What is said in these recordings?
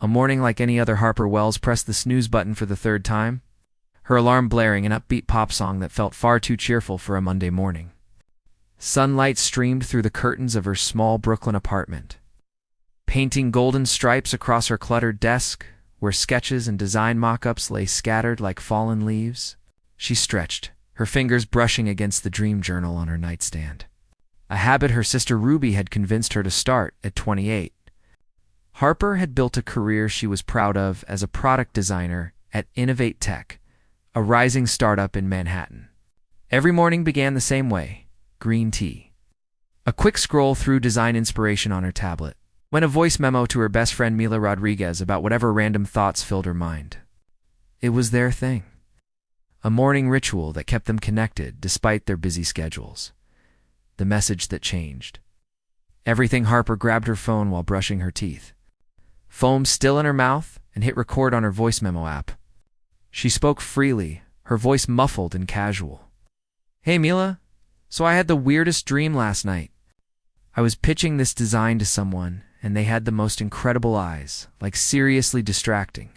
A morning like any other. Harper Wells pressed the snooze button for the third time, her alarm blaring an upbeat pop song that felt far too cheerful for a Monday morning. Sunlight streamed through the curtains of her small Brooklyn apartment, painting golden stripes across her cluttered desk, where sketches and design mock-ups lay scattered like fallen leaves. She stretched, her fingers brushing against the dream journal on her nightstand, a habit her sister Ruby had convinced her to start at 28. Harper had built a career she was proud of as a product designer at Innovate Tech, a rising startup in Manhattan. Every morning began the same way: green tea. A quick scroll through design inspiration on her tablet, when a voice memo to her best friend Mila Rodriguez about whatever random thoughts filled her mind. It was their thing. A morning ritual that kept them connected despite their busy schedules. The message that changed everything. Harper grabbed her phone while brushing her teeth, foam still in her mouth, and hit record on her voice memo app. She spoke freely, her voice muffled and casual. "Hey Mila, so I had the weirdest dream last night. I was pitching this design to someone, and they had the most incredible eyes, like seriously distracting.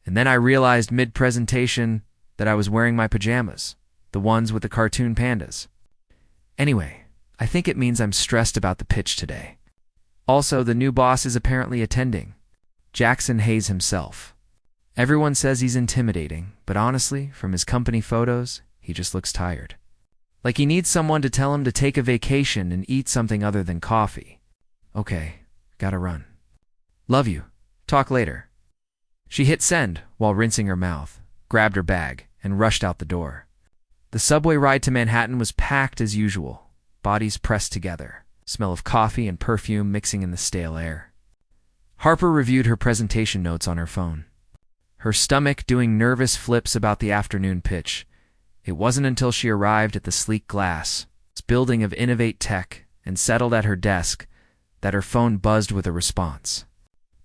And then I realized mid-presentation that I was wearing my pajamas, the ones with the cartoon pandas. Anyway, I think it means I'm stressed about the pitch today. Also, the new boss is apparently attending, Jackson Hayes himself. Everyone says he's intimidating, but honestly, from his company photos, he just looks tired. Like he needs someone to tell him to take a vacation and eat something other than coffee. Okay, gotta run. Love you. Talk later." She hit send while rinsing her mouth, grabbed her bag, and rushed out the door. The subway ride to Manhattan was packed as usual, bodies pressed together, smell of coffee and perfume mixing in the stale air. Harper reviewed her presentation notes on her phone, her stomach doing nervous flips about the afternoon pitch. It wasn't until she arrived at the sleek glass building of Innovate Tech and settled at her desk that her phone buzzed with a response.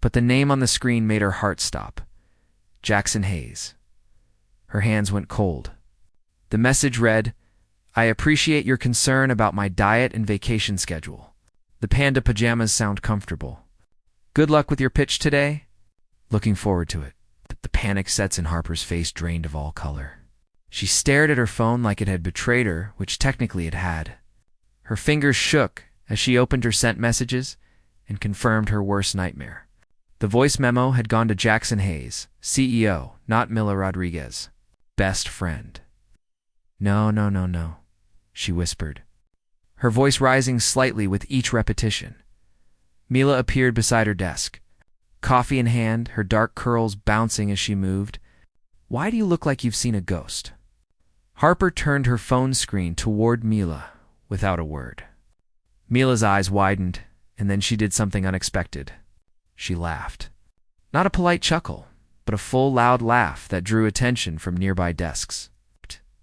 But the name on the screen made her heart stop. Jackson Hayes. Her hands went cold. The message read, "I appreciate your concern about my diet and vacation schedule. The panda pajamas sound comfortable. Good luck with your pitch today. Looking forward to it." The panic sets in Harper's face drained of all color. She stared at her phone like it had betrayed her, which technically it had. Her fingers shook as she opened her sent messages and confirmed her worst nightmare. The voice memo had gone to Jackson Hayes, CEO, not Mila Rodriguez. Best friend. No, she whispered, her voice rising slightly with each repetition. Mila appeared beside her desk, coffee in hand, her dark curls bouncing as she moved. "Why do you look like you've seen a ghost?" Harper turned her phone screen toward Mila without a word. Mila's eyes widened, and then she did something unexpected. She laughed. Not a polite chuckle, but a full, loud laugh that drew attention from nearby desks.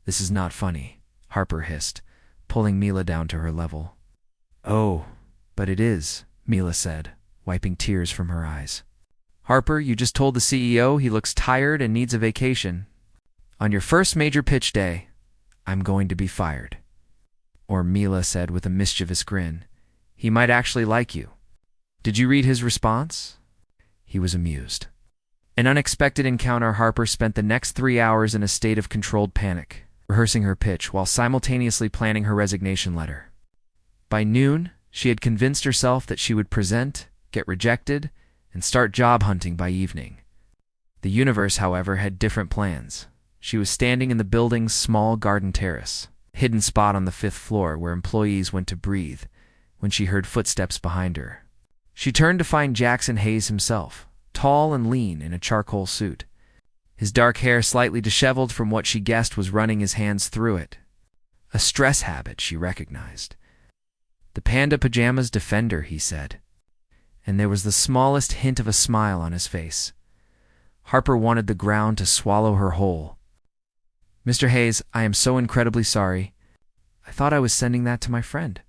"This is not funny," Harper hissed, pulling Mila down to her level. "Oh, but it is," Mila said, wiping tears from her eyes. "Harper, you just told the CEO he looks tired and needs a vacation. On your first major pitch day, I'm going to be fired." Or Mila said with a mischievous grin, "He might actually like you." Did you read his response? He was amused. An unexpected encounter. Harper spent the next 3 hours in a state of controlled panic, rehearsing her pitch while simultaneously planning her resignation letter. By noon, she had convinced herself that she would present, get rejected, and start job hunting by evening. The universe, however, had different plans. She was standing in the building's small garden terrace, hidden spot on the 5th floor where employees went to breathe, when she heard footsteps behind her. She turned to find Jackson Hayes himself, tall and lean in a charcoal suit, his dark hair slightly disheveled from what she guessed was running his hands through it. A stress habit she recognized. "The panda pajamas defend her," he said, and there was the smallest hint of a smile on his face. Harper wanted the ground to swallow her whole. "Mr. Hayes, I am so incredibly sorry. I thought I was sending that to my friend.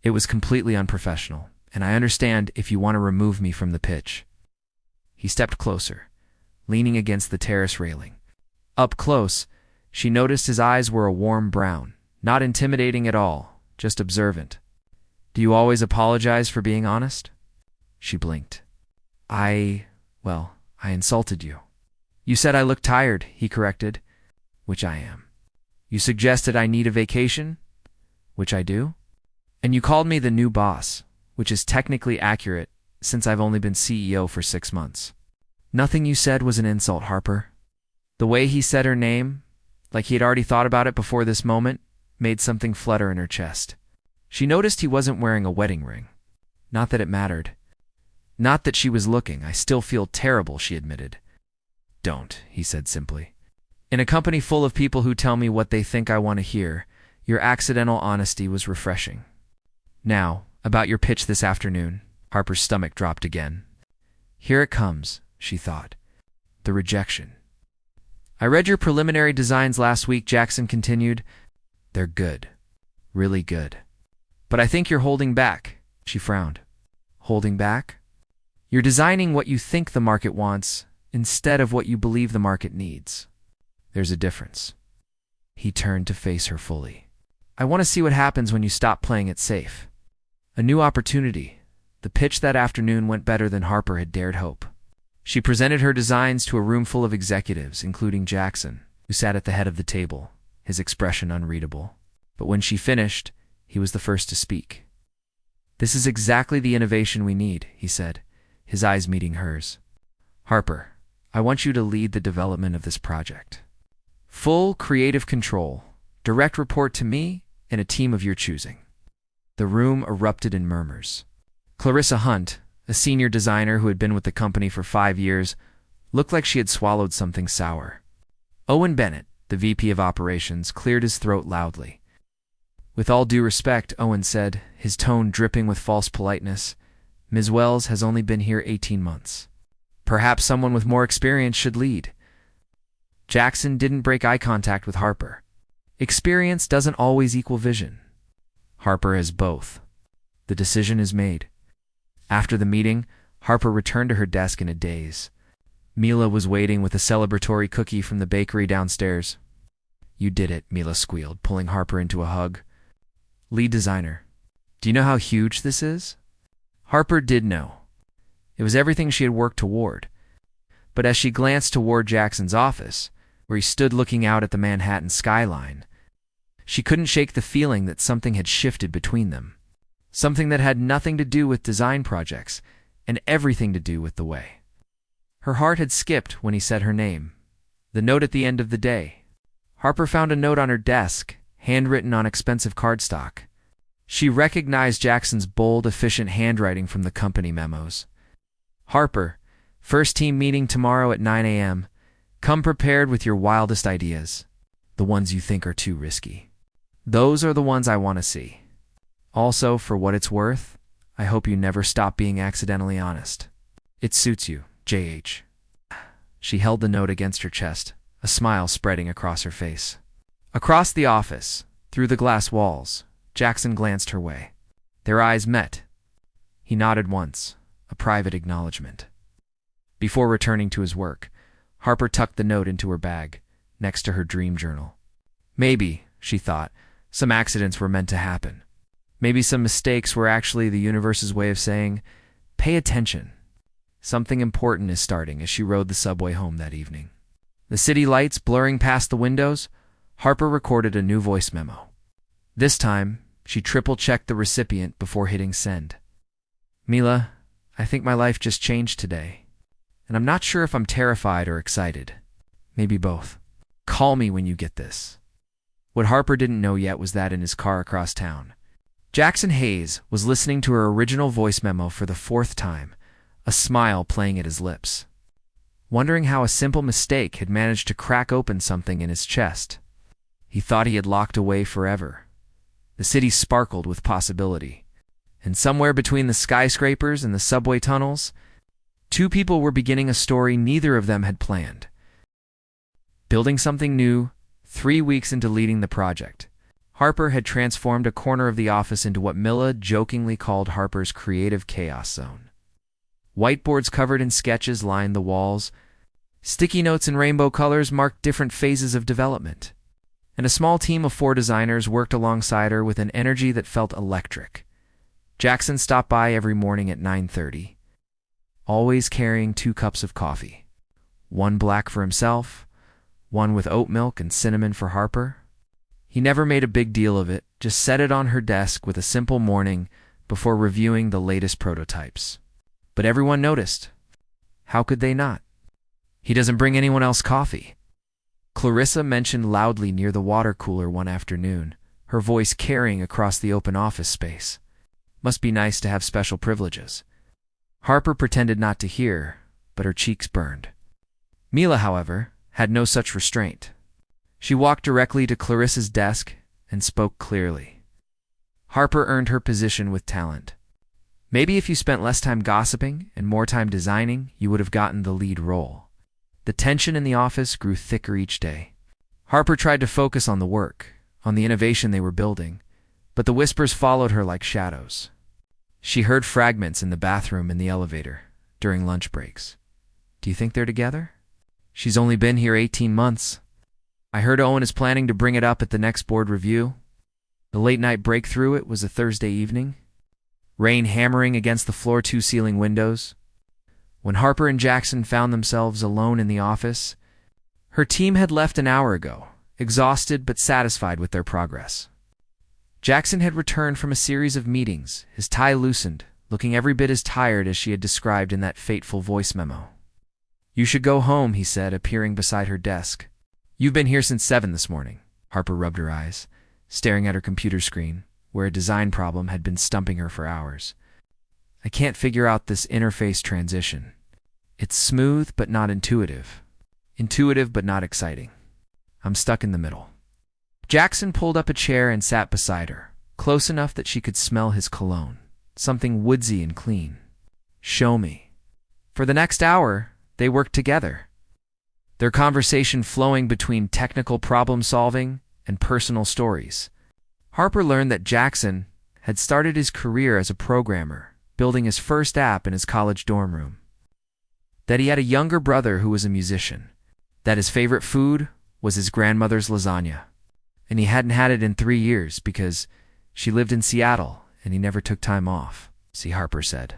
It was completely unprofessional, and I understand if you want to remove me from the pitch." He stepped closer, leaning against the terrace railing. Up close, she noticed his eyes were a warm brown, not intimidating at all, just observant. "Do you always apologize for being honest?" She blinked. I Well, I insulted you. You said I looked tired, he corrected, which I am. You suggested I need a vacation, which I do. And you called me the new boss, which is technically accurate since I've only been CEO for 6 months. Nothing you said was an insult, Harper. The way he said her name, like he had already thought about it before this moment, made something flutter in her chest. She noticed he wasn't wearing a wedding ring. Not that it mattered. Not that she was looking. I still feel terrible, she admitted. Don't, he said simply. In a company full of people who tell me what they think I want to hear, your accidental honesty was refreshing. Now, about your pitch this afternoon. Harper's stomach dropped again. Here it comes, she thought. The rejection. I read your preliminary designs last week, Jackson continued. They're good. Really good. But I think you're holding back, she frowned. Holding back? You're designing what you think the market wants instead of what you believe the market needs. There's a difference. He turned to face her fully. I want to see what happens when you stop playing it safe. A new opportunity. The pitch that afternoon went better than Harper had dared hope. She presented her designs to a room full of executives, including Jackson, who sat at the head of the table, his expression unreadable. But when she finished, he was the first to speak. This is exactly the innovation we need, he said, his eyes meeting hers. Harper, I want you to lead the development of this project. Full creative control, direct report to me, and a team of your choosing. The room erupted in murmurs. Clarissa Hunt, a senior designer who had been with the company for 5 years, looked like she had swallowed something sour. Owen Bennett, the VP of Operations, cleared his throat loudly. With all due respect, Owen said, his tone dripping with false politeness, Ms. Wells has only been here 18 months. Perhaps someone with more experience should lead. Jackson didn't break eye contact with Harper. Experience doesn't always equal vision. Harper has both. The decision is made. After the meeting, Harper returned to her desk in a daze. Mila was waiting with a celebratory cookie from the bakery downstairs. You did it, Mila squealed, pulling Harper into a hug. Lead designer. Do you know how huge this is? Harper did know. It was everything she had worked toward. But as she glanced toward Jackson's office, where he stood looking out at the Manhattan skyline, she couldn't shake the feeling that something had shifted between them. Something that had nothing to do with design projects and everything to do with the way. Her heart had skipped when he said her name. The note at the end of the day. Harper found a note on her desk, handwritten on expensive cardstock. She recognized Jackson's bold, efficient handwriting from the company memos. Harper, first team meeting tomorrow at 9 a.m. Come prepared with your wildest ideas. The ones you think are too risky. Those are the ones I want to see. Also, for what it's worth, I hope you never stop being accidentally honest. It suits you, J.H. She held the note against her chest, a smile spreading across her face. Across the office, through the glass walls, Jackson glanced her way. Their eyes met. He nodded once, a private acknowledgement. Before returning to his work, Harper tucked the note into her bag, next to her dream journal. Maybe, she thought, some accidents were meant to happen. Maybe some mistakes were actually the universe's way of saying, pay attention. Something important is starting as she rode the subway home that evening. The city lights blurring past the windows, Harper recorded a new voice memo. This time, she triple-checked the recipient before hitting send. Mila, I think my life just changed today, and I'm not sure if I'm terrified or excited. Maybe both. Call me when you get this. What Harper didn't know yet was that in his car across town, Jackson Hayes was listening to her original voice memo for the 4th time, a smile playing at his lips, wondering how a simple mistake had managed to crack open something in his chest. He thought he had locked away forever. The city sparkled with possibility, and somewhere between the skyscrapers and the subway tunnels, 2 people were beginning a story neither of them had planned. Building something new, 3 weeks into leading the project, Harper had transformed a corner of the office into what Mila jokingly called Harper's creative chaos zone. Whiteboards covered in sketches lined the walls. Sticky notes in rainbow colors marked different phases of development. And a small team of 4 designers worked alongside her with an energy that felt electric. Jackson stopped by every morning at 9:30. always carrying 2 cups of coffee. One black for himself, one with oat milk and cinnamon for Harper. He never made a big deal of it, just set it on her desk with a simple morning before reviewing the latest prototypes. But everyone noticed. How could they not? He doesn't bring anyone else coffee. Clarissa mentioned loudly near the water cooler one afternoon, her voice carrying across the open office space. Must be nice to have special privileges. Harper pretended not to hear, but her cheeks burned. Mila, however, had no such restraint. She walked directly to Clarissa's desk and spoke clearly. Harper earned her position with talent. Maybe if you spent less time gossiping and more time designing, you would have gotten the lead role. The tension in the office grew thicker each day. Harper tried to focus on the work, on the innovation they were building, but the whispers followed her like shadows. She heard fragments in the bathroom and the elevator during lunch breaks. Do you think they're together? She's only been here 18 months. I heard Owen is planning to bring it up at the next board review. The late-night breakthrough it was a Thursday evening. Rain hammering against the floor-to-ceiling windows. When Harper and Jackson found themselves alone in the office, her team had left an hour ago, exhausted but satisfied with their progress. Jackson had returned from a series of meetings, his tie loosened, looking every bit as tired as she had described in that fateful voice memo. You should go home, he said, appearing beside her desk. You've been here since 7 this morning. Harper rubbed her eyes, staring at her computer screen, where a design problem had been stumping her for hours. I can't figure out this interface transition. It's smooth but not intuitive. Intuitive but not exciting. I'm stuck in the middle. Jackson pulled up a chair and sat beside her, close enough that she could smell his cologne, something woodsy and clean. Show me. For the next hour, they worked together, their conversation flowing between technical problem-solving and personal stories. Harper learned that Jackson had started his career as a programmer, building his first app in his college dorm room. That he had a younger brother who was a musician. That his favorite food was his grandmother's lasagna. And he hadn't had it in 3 years because she lived in Seattle and he never took time off, Harper said,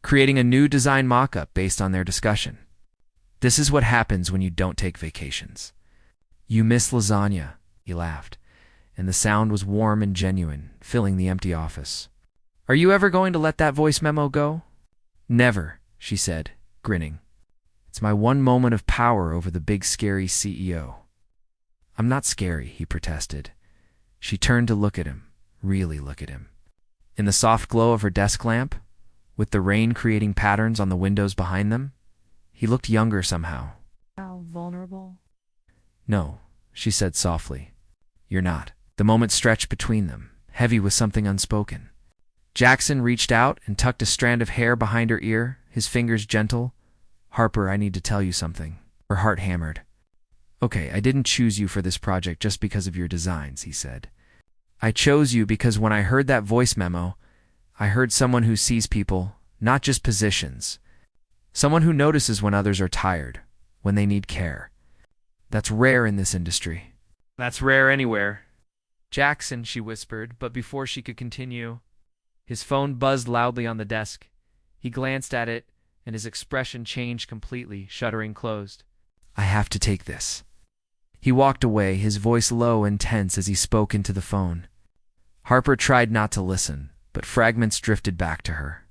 creating a new design mock-up based on their discussion. This is what happens when you don't take vacations. You miss lasagna, he laughed, and the sound was warm and genuine, filling the empty office. Are you ever going to let that voice memo go? Never, she said, grinning. It's my one moment of power over the big scary CEO. I'm not scary, he protested. She turned to look at him, really look at him. In the soft glow of her desk lamp, with the rain creating patterns on the windows behind them, he looked younger somehow. How vulnerable? No, she said softly. You're not. The moment stretched between them, heavy with something unspoken. Jackson reached out and tucked a strand of hair behind her ear, his fingers gentle. Harper, I need to tell you something. Her heart hammered. Okay, I didn't choose you for this project just because of your designs, he said. I chose you because when I heard that voice memo, I heard someone who sees people, not just positions. Someone who notices when others are tired, when they need care. That's rare in this industry. That's rare anywhere. Jackson, she whispered, but before she could continue, his phone buzzed loudly on the desk. He glanced at it, and his expression changed completely, shuttering closed. I have to take this. He walked away, his voice low and tense as he spoke into the phone. Harper tried not to listen, but fragments drifted back to her.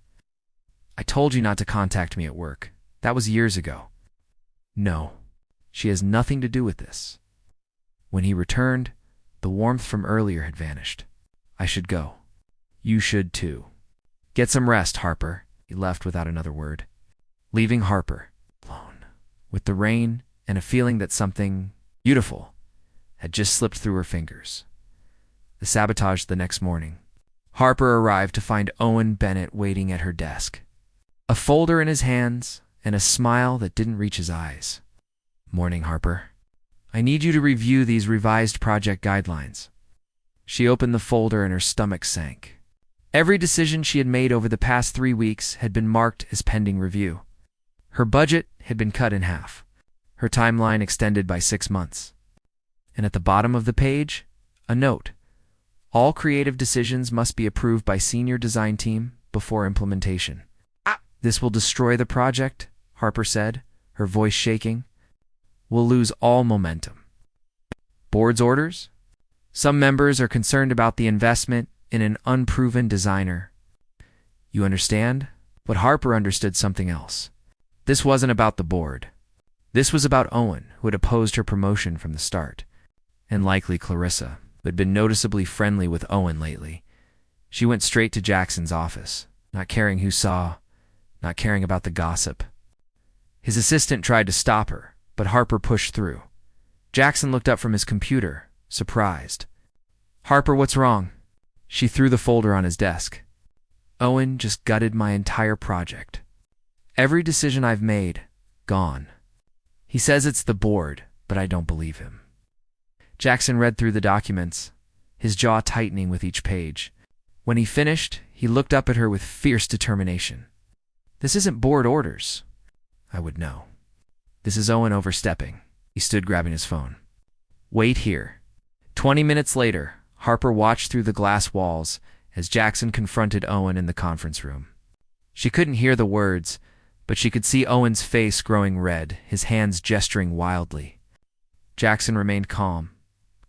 I told you not to contact me at work. That was years ago. No, she has nothing to do with this. When he returned, the warmth from earlier had vanished. I should go. You should too. Get some rest, Harper. He left without another word, leaving Harper alone, with the rain and a feeling that something beautiful had just slipped through her fingers. The sabotage the next morning. Harper arrived to find Owen Bennett waiting at her desk, a folder in his hands and a smile that didn't reach his eyes. Morning, Harper. I need you to review these revised project guidelines. She opened the folder and her stomach sank. Every decision she had made over the past 3 weeks had been marked as pending review. Her budget had been cut in half, her timeline extended by 6 months. And at the bottom of the page, a note. All creative decisions must be approved by senior design team before implementation. "This will destroy the project," Harper said, her voice shaking. "We'll lose all momentum." Board's orders? Some members are concerned about the investment in an unproven designer. You understand? But Harper understood something else. This wasn't about the board. This was about Owen, who had opposed her promotion from the start, and likely Clarissa, who had been noticeably friendly with Owen lately. She went straight to Jackson's office, not caring who saw, not caring about the gossip. His assistant tried to stop her, but Harper pushed through. Jackson looked up from his computer, surprised. "Harper, what's wrong?" She threw the folder on his desk. "Owen just gutted my entire project. Every decision I've made, gone. He says it's the board, but I don't believe him." Jackson read through the documents, his jaw tightening with each page. When he finished, he looked up at her with fierce determination. "This isn't board orders. I would know. This is Owen overstepping." He stood grabbing his phone. "Wait here." 20 minutes later, Harper watched through the glass walls as Jackson confronted Owen in the conference room. She couldn't hear the words, but she could see Owen's face growing red, his hands gesturing wildly. Jackson remained calm,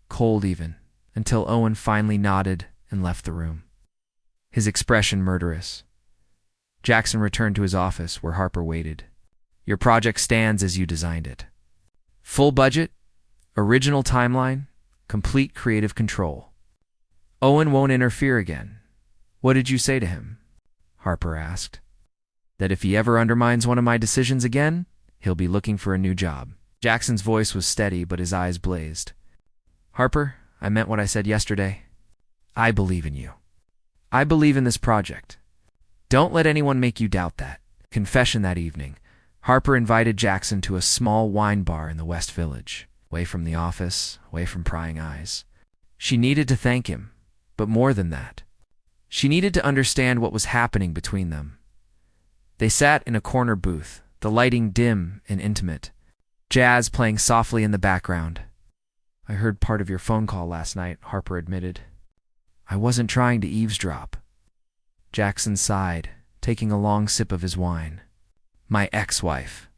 cold even, until Owen finally nodded and left the room, his expression murderous. Jackson returned to his office where Harper waited. "Your project stands as you designed it. Full budget, original timeline, complete creative control. Owen won't interfere again." "What did you say to him?" Harper asked. "That if he ever undermines one of my decisions again, he'll be looking for a new job." Jackson's voice was steady, but his eyes blazed. "Harper, I meant what I said yesterday. I believe in you. I believe in this project. Don't let anyone make you doubt that." Confession that evening, Harper invited Jackson to a small wine bar in the West Village, away from the office, away from prying eyes. She needed to thank him, but more than that. She needed to understand what was happening between them. They sat in a corner booth, the lighting dim and intimate, jazz playing softly in the background. "I heard part of your phone call last night," Harper admitted. "I wasn't trying to eavesdrop." Jackson sighed, taking a long sip of his wine. "My ex-wife.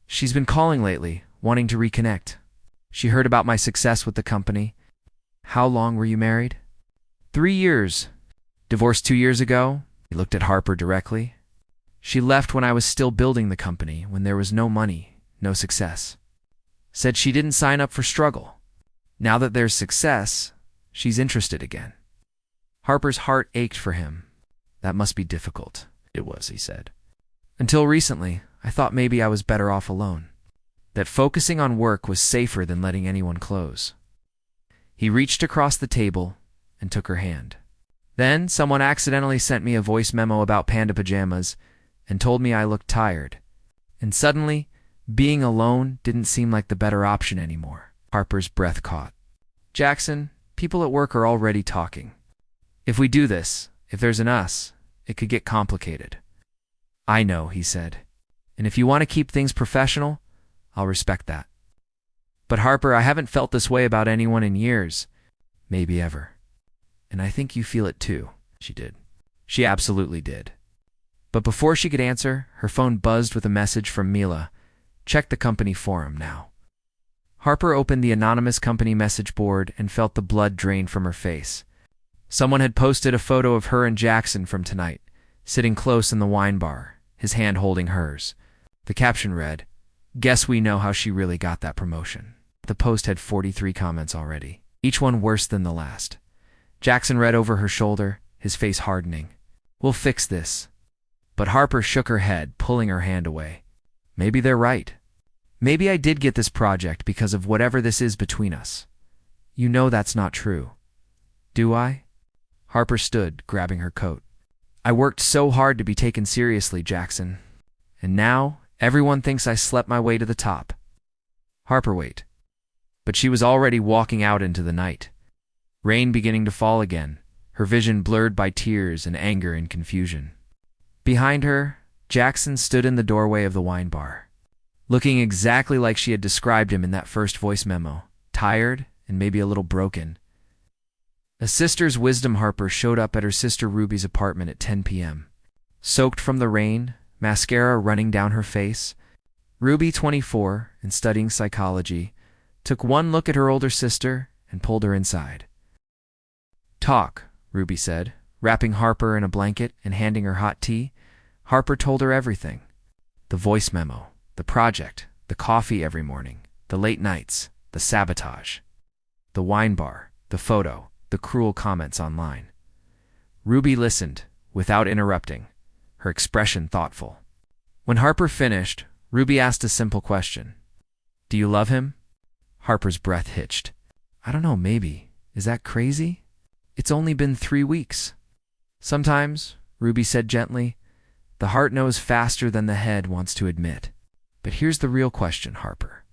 She's been calling lately, wanting to reconnect. She heard about my success with the company." "How long were you married?" 3 years. Divorced 2 years ago." He looked at Harper directly. "She left when I was still building the company, when there was no money, no success. Said she didn't sign up for struggle. Now that there's success, she's interested again." Harper's heart ached for him. "That must be difficult." "It was," he said. "Until recently, I thought maybe I was better off alone. That focusing on work was safer than letting anyone close." He reached across the table and took her hand. "Then someone accidentally sent me a voice memo about panda pajamas and told me I looked tired. And suddenly, being alone didn't seem like the better option anymore." Harper's breath caught. "Jackson, people at work are already talking. If we do this, if there's an us, it could get complicated." "I know," he said. "And if you want to keep things professional, I'll respect that. But Harper, I haven't felt this way about anyone in years, maybe ever. And I think you feel it too." She did. She absolutely did. But before she could answer, her phone buzzed with a message from Mila. "Check the company forum now." Harper opened the anonymous company message board and felt the blood drain from her face. Someone had posted a photo of her and Jackson from tonight, sitting close in the wine bar, his hand holding hers. The caption read, "Guess we know how she really got that promotion." The post had 43 comments already, each one worse than the last. Jackson read over her shoulder, his face hardening. "We'll fix this." But Harper shook her head, pulling her hand away. "Maybe they're right. Maybe I did get this project because of whatever this is between us. You know that's not true. Do I?" Harper stood, grabbing her coat. "I worked so hard to be taken seriously, Jackson. And now, everyone thinks I slept my way to the top." Harper, wait. But she was already walking out into the night. Rain beginning to fall again, her vision blurred by tears and anger and confusion. Behind her, Jackson stood in the doorway of the wine bar, looking exactly like she had described him in that first voice memo, tired and maybe a little broken. A sister's wisdom. Harper showed up at her sister Ruby's apartment at 10 p.m. Soaked from the rain, mascara running down her face. Ruby, 24, and studying psychology, took one look at her older sister and pulled her inside. "Talk," Ruby said, wrapping Harper in a blanket and handing her hot tea. Harper told her everything. The voice memo, the project, the coffee every morning, the late nights, the sabotage, the wine bar, the photo, the cruel comments online. Ruby listened, without interrupting, her expression thoughtful. When Harper finished, Ruby asked a simple question. "Do you love him?" Harper's breath hitched. "I don't know, maybe. Is that crazy? It's only been 3 weeks." "Sometimes," Ruby said gently, "the heart knows faster than the head wants to admit. But here's the real question, Harper.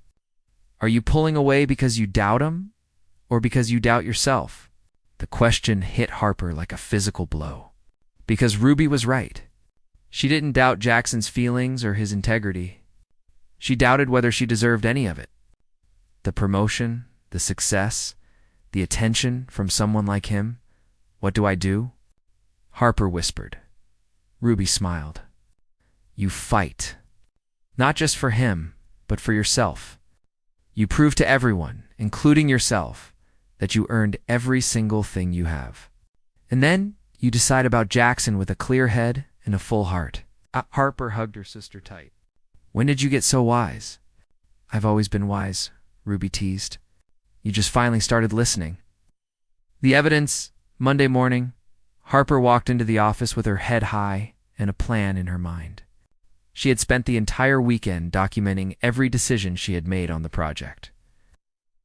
Are you pulling away because you doubt him, or because you doubt yourself?" The question hit Harper like a physical blow. Because Ruby was right. She didn't doubt Jackson's feelings or his integrity. She doubted whether she deserved any of it. The promotion, the success, the attention from someone like him. "What do I do?" Harper whispered. Ruby smiled. "You fight. Not just for him, but for yourself. You prove to everyone, including yourself, that you earned every single thing you have. And then you decide about Jackson with a clear head and a full heart." Harper hugged her sister tight. "When did you get so wise?" "I've always been wise," Ruby teased. "You just finally started listening." The evidence, Monday morning, Harper walked into the office with her head high and a plan in her mind. She had spent the entire weekend documenting every decision she had made on the project.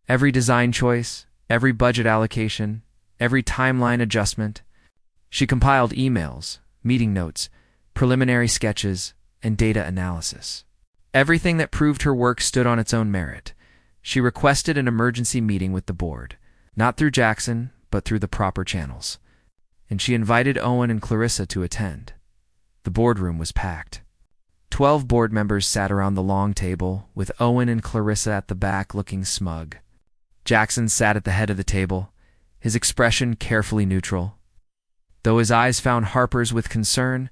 Every design choice, every budget allocation, every timeline adjustment. She compiled emails, meeting notes, preliminary sketches, and data analysis. Everything that proved her work stood on its own merit. She requested an emergency meeting with the board, not through Jackson, but through the proper channels. And she invited Owen and Clarissa to attend. The boardroom was packed. 12 board members sat around the long table, with Owen and Clarissa at the back looking smug. Jackson sat at the head of the table, his expression carefully neutral. Though his eyes found Harper's with concern,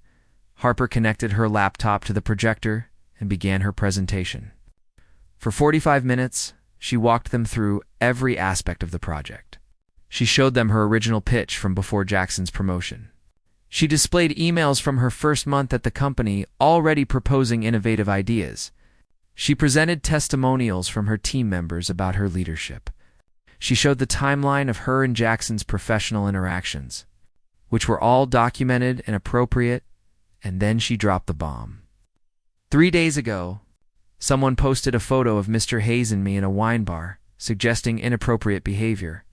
Harper connected her laptop to the projector and began her presentation. For 45 minutes, she walked them through every aspect of the project. She showed them her original pitch from before Jackson's promotion. She displayed emails from her first month at the company already proposing innovative ideas. She presented testimonials from her team members about her leadership. She showed the timeline of her and Jackson's professional interactions, which were all documented and appropriate, and then she dropped the bomb. 3 days ago, someone posted a photo of Mr. Hayes and me in a wine bar, suggesting inappropriate behavior.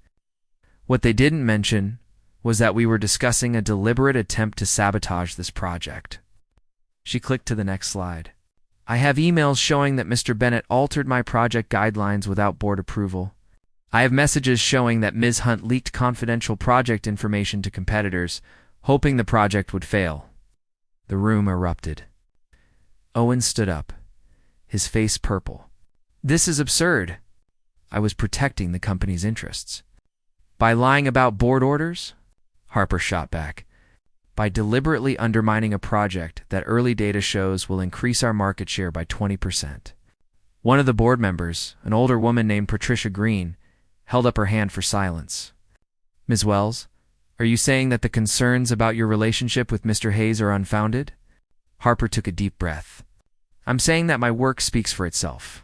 What they didn't mention was that we were discussing a deliberate attempt to sabotage this project. She clicked to the next slide. "I have emails showing that Mr. Bennett altered my project guidelines without board approval. I have messages showing that Ms. Hunt leaked confidential project information to competitors, hoping the project would fail." The room erupted. Owen stood up, his face purple. "This is absurd. I was protecting the company's interests." "By lying about board orders?" Harper shot back. "By deliberately undermining a project that early data shows will increase our market share by 20%. One of the board members, an older woman named Patricia Green, held up her hand for silence. "Ms. Wells, are you saying that the concerns about your relationship with Mr. Hayes are unfounded?" Harper took a deep breath. "I'm saying that my work speaks for itself.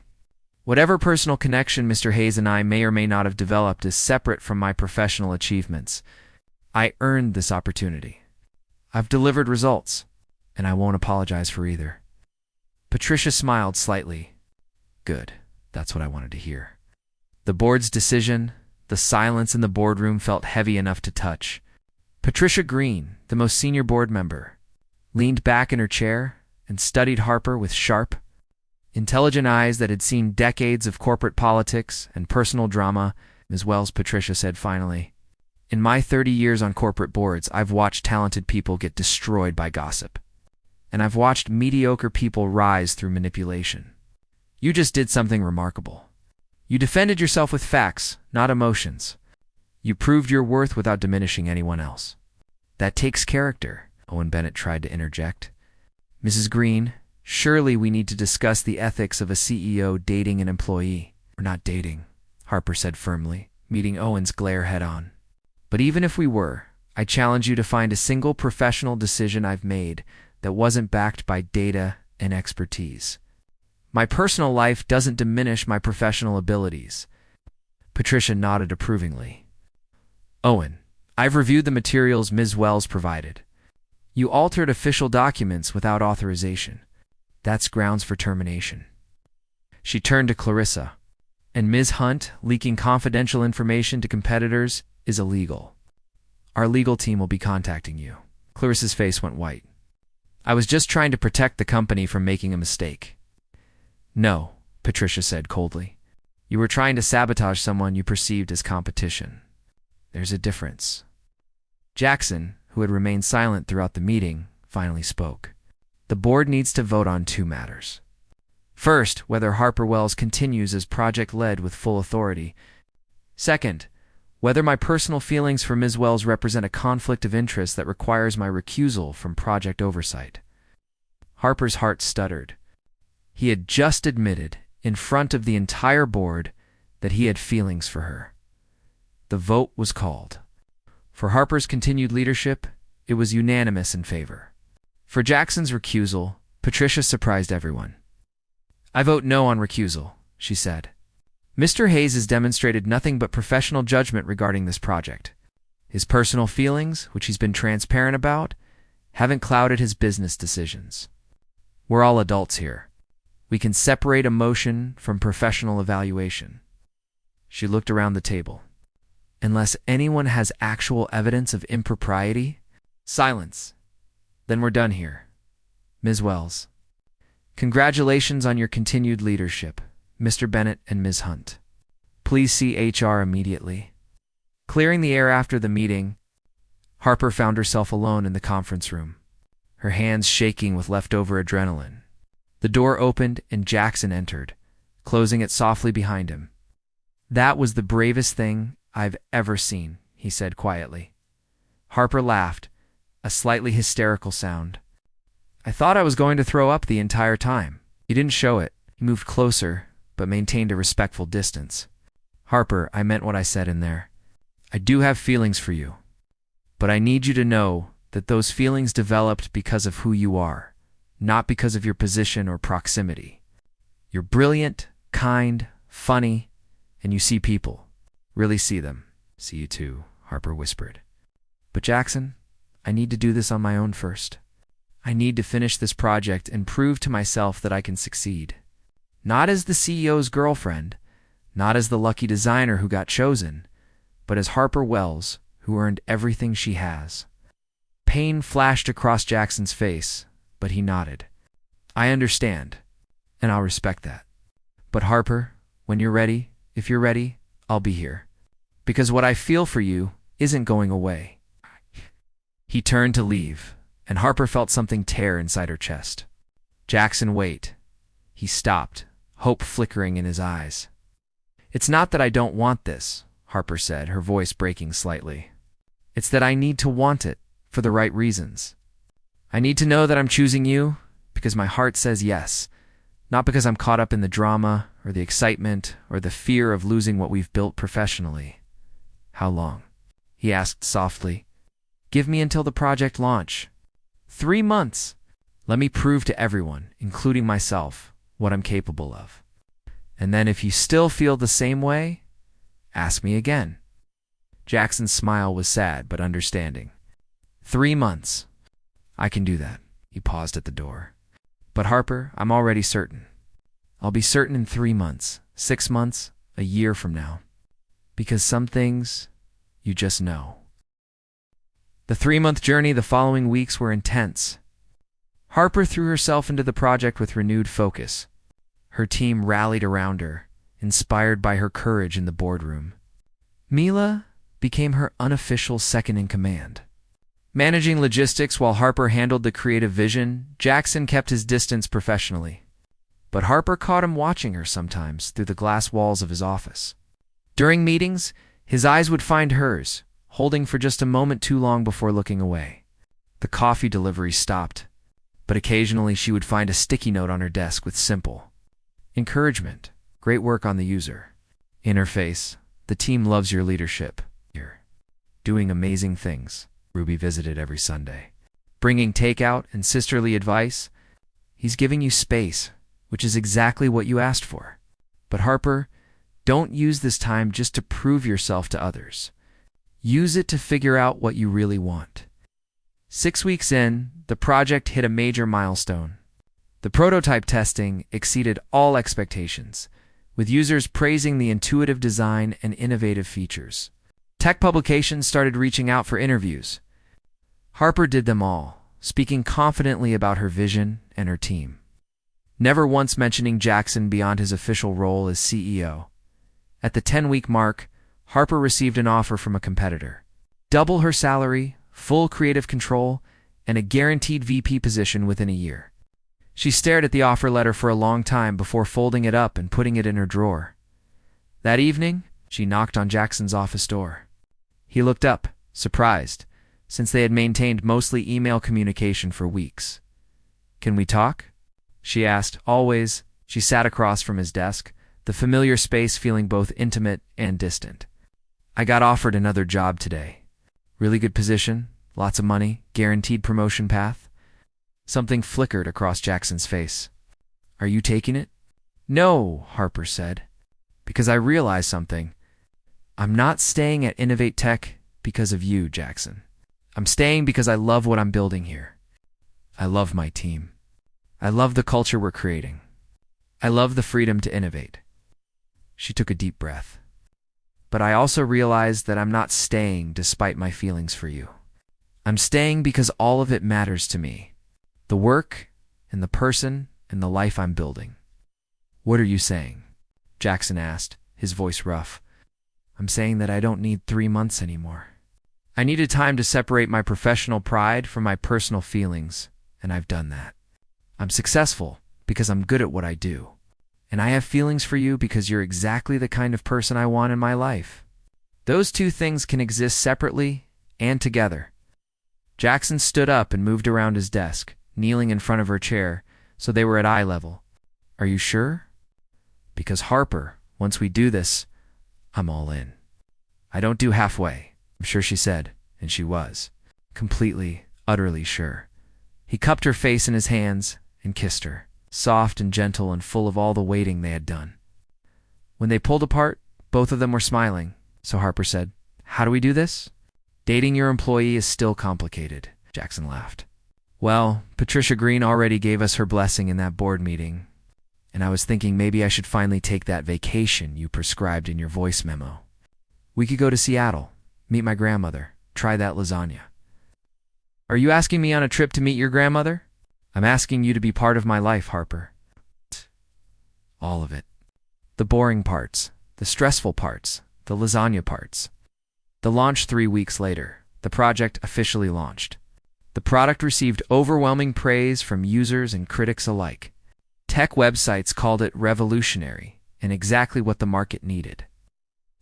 Whatever personal connection Mr. Hayes and I may or may not have developed is separate from my professional achievements. I earned this opportunity. I've delivered results, and I won't apologize for either." Patricia smiled slightly. "Good. That's what I wanted to hear." The board's decision, the silence in the boardroom felt heavy enough to touch. Patricia Green, the most senior board member, leaned back in her chair and studied Harper with sharp, intelligent eyes that had seen decades of corporate politics and personal drama. "Ms. Wells," Patricia said finally, "in my 30 years on corporate boards, I've watched talented people get destroyed by gossip. And I've watched mediocre people rise through manipulation. You just did something remarkable. You defended yourself with facts, not emotions. You proved your worth without diminishing anyone else." "That takes character," Owen Bennett tried to interject. Mrs. Green, surely we need to discuss the ethics of a CEO dating an employee. We're not dating, Harper said firmly, meeting Owen's glare head-on. But even if we were, I challenge you to find a single professional decision I've made that wasn't backed by data and expertise. My personal life doesn't diminish my professional abilities. Patricia nodded approvingly. Owen, I've reviewed the materials Ms. Wells provided. You altered official documents without authorization. That's grounds for termination. She turned to Clarissa. And Ms. Hunt, leaking confidential information to competitors is illegal. Our legal team will be contacting you. Clarissa's face went white. I was just trying to protect the company from making a mistake. No, Patricia said coldly. You were trying to sabotage someone you perceived as competition. There's a difference. Jackson, who had remained silent throughout the meeting, finally spoke. The board needs to vote on two matters. First, whether Harper Wells continues as project-led with full authority. Second, whether my personal feelings for Ms. Wells represent a conflict of interest that requires my recusal from project oversight. Harper's heart stuttered. He had just admitted, in front of the entire board, that he had feelings for her. The vote was called. For Harper's continued leadership, it was unanimous in favor. For Jackson's recusal, Patricia surprised everyone. I vote no on recusal, she said. Mr. Hayes has demonstrated nothing but professional judgment regarding this project. His personal feelings, which he's been transparent about, haven't clouded his business decisions. We're all adults here. We can separate emotion from professional evaluation. She looked around the table. Unless anyone has actual evidence of impropriety? Silence. Then we're done here. Ms. Wells. Congratulations on your continued leadership, Mr. Bennett and Ms. Hunt. Please see HR immediately. Clearing the air after the meeting, Harper found herself alone in the conference room, her hands shaking with leftover adrenaline. The door opened and Jackson entered, closing it softly behind him. That was the bravest thing I've ever seen, he said quietly. Harper laughed, a slightly hysterical sound. I thought I was going to throw up the entire time. He didn't show it. He moved closer, but maintained a respectful distance. Harper, I meant what I said in there. I do have feelings for you. But I need you to know that those feelings developed because of who you are, not because of your position or proximity. You're brilliant, kind, funny, and you see people. Really see them. See you too, Harper whispered. But Jackson, I need to do this on my own first. I need to finish this project and prove to myself that I can succeed. Not as the CEO's girlfriend, not as the lucky designer who got chosen, but as Harper Wells, who earned everything she has. Pain flashed across Jackson's face, but he nodded. I understand, and I'll respect that. But Harper, when you're ready, if you're ready, I'll be here. Because what I feel for you isn't going away. He turned to leave, and Harper felt something tear inside her chest. Jackson, wait. He stopped, hope flickering in his eyes. It's not that I don't want this, Harper said, her voice breaking slightly. It's that I need to want it for the right reasons. I need to know that I'm choosing you because my heart says yes, not because I'm caught up in the drama or the excitement or the fear of losing what we've built professionally. How long? He asked softly. Give me until the project launch. 3 months. Let me prove to everyone, including myself, what I'm capable of. And then if you still feel the same way, ask me again. Jackson's smile was sad but understanding. 3 months. I can do that. He paused at the door. But Harper, I'm already certain. I'll be certain in 3 months, 6 months, a year from now. Because some things, you just know. The 3-month journey the following weeks were intense. Harper threw herself into the project with renewed focus. Her team rallied around her, inspired by her courage in the boardroom. Mila became her unofficial second-in-command. Managing logistics while Harper handled the creative vision, Jackson kept his distance professionally. But Harper caught him watching her sometimes through the glass walls of his office. During meetings, his eyes would find hers, holding for just a moment too long before looking away. The coffee delivery stopped. but occasionally she would find a sticky note on her desk with simple encouragement. Great work on the user interface. The team loves your leadership. You're doing amazing things. Ruby visited every Sunday, bringing takeout and sisterly advice. He's giving you space, which is exactly what you asked for. But Harper, don't use this time just to prove yourself to others. Use it to figure out what you really want. 6 weeks in, the project hit a major milestone. The prototype testing exceeded all expectations, with users praising the intuitive design and innovative features. Tech publications started reaching out for interviews. Harper did them all, speaking confidently about her vision and her team, never once mentioning Jackson beyond his official role as CEO. At the 10-week mark, Harper received an offer from a competitor. Double her salary, full creative control, and a guaranteed VP position within a year. She stared at the offer letter for a long time before folding it up and putting it in her drawer. That evening, she knocked on Jackson's office door. He looked up, surprised, since they had maintained mostly email communication for weeks. "Can we talk?" she asked. Always, she sat across from his desk, the familiar space feeling both intimate and distant. "I got offered another job today. Really good position, lots of money, guaranteed promotion path." Something flickered across Jackson's face. "Are you taking it?" "No," Harper said, "because I realized something. I'm not staying at Innovate Tech because of you, Jackson. I'm staying because I love what I'm building here. I love my team. I love the culture we're creating. I love the freedom to innovate." She took a deep breath. "But I also realized that I'm not staying despite my feelings for you. I'm staying because all of it matters to me. The work, and the person, and the life I'm building." "What are you saying?" Jackson asked, his voice rough. "I'm saying that I don't need 3 months anymore. I needed time to separate my professional pride from my personal feelings, and I've done that. I'm successful because I'm good at what I do. And I have feelings for you because you're exactly the kind of person I want in my life. Those two things can exist separately and together." Jackson stood up and moved around his desk, kneeling in front of her chair, so they were at eye level. "Are you sure? Because Harper, once we do this, I'm all in. I don't do halfway." "I'm sure," she said, and she was. Completely, utterly sure. He cupped her face in his hands and kissed her, soft and gentle and full of all the waiting they had done. When they pulled apart, both of them were smiling, so Harper said, "How do we do this?" "Dating your employee is still complicated," Jackson laughed. "Well, Patricia Green already gave us her blessing in that board meeting, and I was thinking maybe I should finally take that vacation you prescribed in your voice memo. We could go to Seattle, meet my grandmother, try that lasagna." "Are you asking me on a trip to meet your grandmother?" "I'm asking you to be part of my life, Harper. All of it. The boring parts, the stressful parts, the lasagna parts." The launch 3 weeks later, the project officially launched. The product received overwhelming praise from users and critics alike. Tech websites called it revolutionary and exactly what the market needed.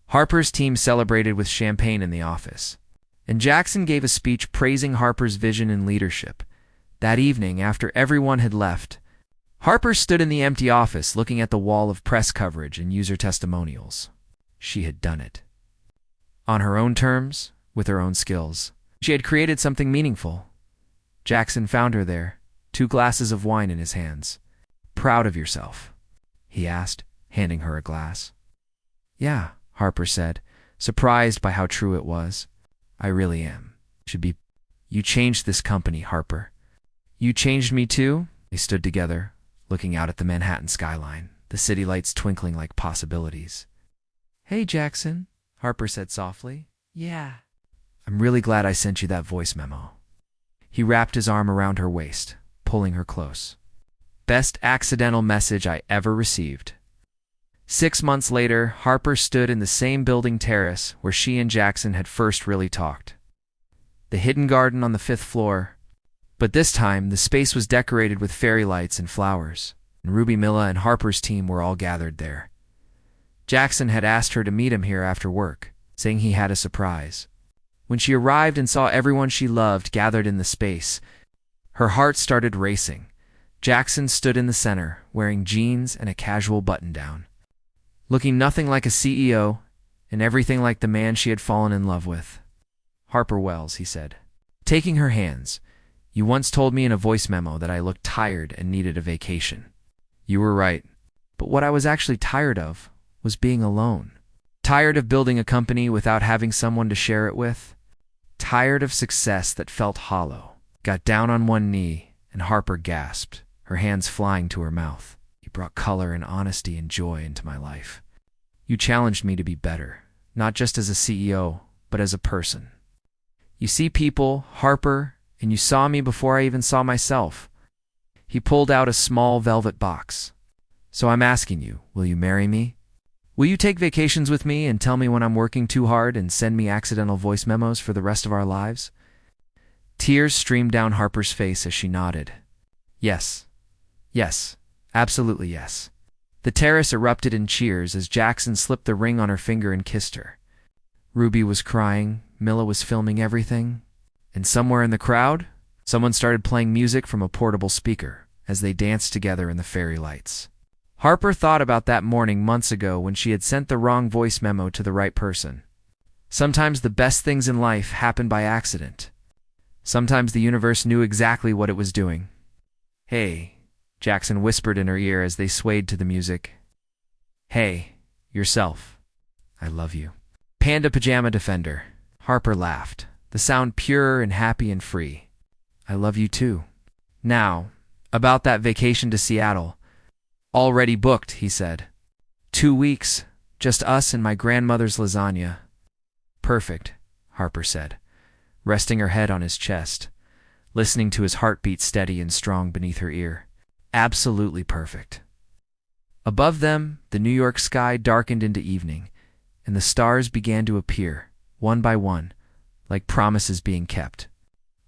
Harper's team celebrated with champagne in the office, and Jackson gave a speech praising Harper's vision and leadership. That evening, after everyone had left, Harper stood in the empty office looking at the wall of press coverage and user testimonials. She had done it. On her own terms, with her own skills. She had created something meaningful. Jackson found her there, 2 glasses of wine in his hands. "Proud of yourself?" he asked, handing her a glass. "Yeah," Harper said, surprised by how true it was. "I really am. Should be. You changed this company, Harper." "You changed me too?" They stood together, looking out at the Manhattan skyline, the city lights twinkling like possibilities. "Hey, Jackson," Harper said softly. "Yeah. I'm really glad I sent you that voice memo." He wrapped his arm around her waist, pulling her close. "Best accidental message I ever received." 6 months later, Harper stood in the same building terrace where she and Jackson had first really talked. The hidden garden on the 5th floor. But this time, the space was decorated with fairy lights and flowers, and Ruby Milla and Harper's team were all gathered there. Jackson had asked her to meet him here after work, saying he had a surprise. When she arrived and saw everyone she loved gathered in the space, Her heart started racing. Jackson stood in the center, wearing jeans and a casual button-down, looking nothing like a CEO and everything like the man she had fallen in love with. "Harper Wells," he said, taking her hands, "you once told me in a voice memo that I looked tired and needed a vacation. You were right. But what I was actually tired of was being alone. Tired of building a company without having someone to share it with. Tired of success that felt hollow." Got down on one knee, and Harper gasped, her hands flying to her mouth. "You brought color and honesty and joy into my life. You challenged me to be better, not just as a CEO, but as a person. You see people, Harper, and you saw me before I even saw myself." He pulled out a small velvet box. "So I'm asking you, will you marry me? Will you take vacations with me and tell me when I'm working too hard and send me accidental voice memos for the rest of our lives?" Tears streamed down Harper's face as she nodded. "Yes. Yes. Absolutely yes." The terrace erupted in cheers as Jackson slipped the ring on her finger and kissed her. Ruby was crying, Mila was filming everything, and somewhere in the crowd, someone started playing music from a portable speaker as they danced together in the fairy lights. Harper thought about that morning months ago when she had sent the wrong voice memo to the right person. Sometimes the best things in life happen by accident. Sometimes the universe knew exactly what it was doing. "Hey," Jackson whispered in her ear as they swayed to the music. "Hey, yourself. I love you." "Panda Pajama Defender." Harper laughed, the sound pure and happy and free. "I love you too." "Now, about that vacation to Seattle." "Already booked," he said. 2 weeks, just us and my grandmother's lasagna." "Perfect," Harper said, resting her head on his chest, listening to his heartbeat steady and strong beneath her ear. "Absolutely perfect." Above them, the New York sky darkened into evening, and the stars began to appear, one by one, like promises being kept.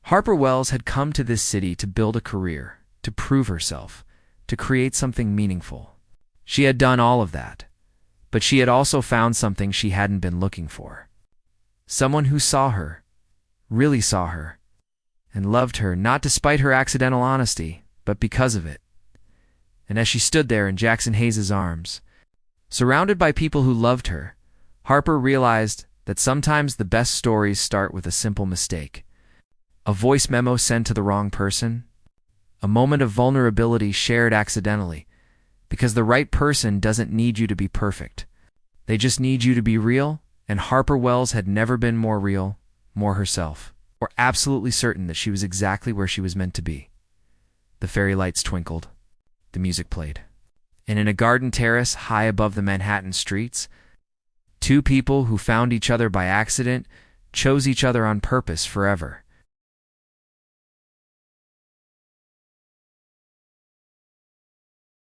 Harper Wells had come to this city to build a career, to prove herself, to create something meaningful. She had done all of that, but she had also found something she hadn't been looking for. Someone who saw her, really saw her, and loved her not despite her accidental honesty, but because of it. And as she stood there in Jackson Hayes' arms, surrounded by people who loved her, Harper realized that sometimes the best stories start with a simple mistake. A voice memo sent to the wrong person, a moment of vulnerability shared accidentally, because the right person doesn't need you to be perfect. They just need you to be real, and Harper Wells had never been more real, more herself, or absolutely certain that she was exactly where she was meant to be. The fairy lights twinkled. The music played. And in a garden terrace high above the Manhattan streets, 2 people who found each other by accident chose each other on purpose forever.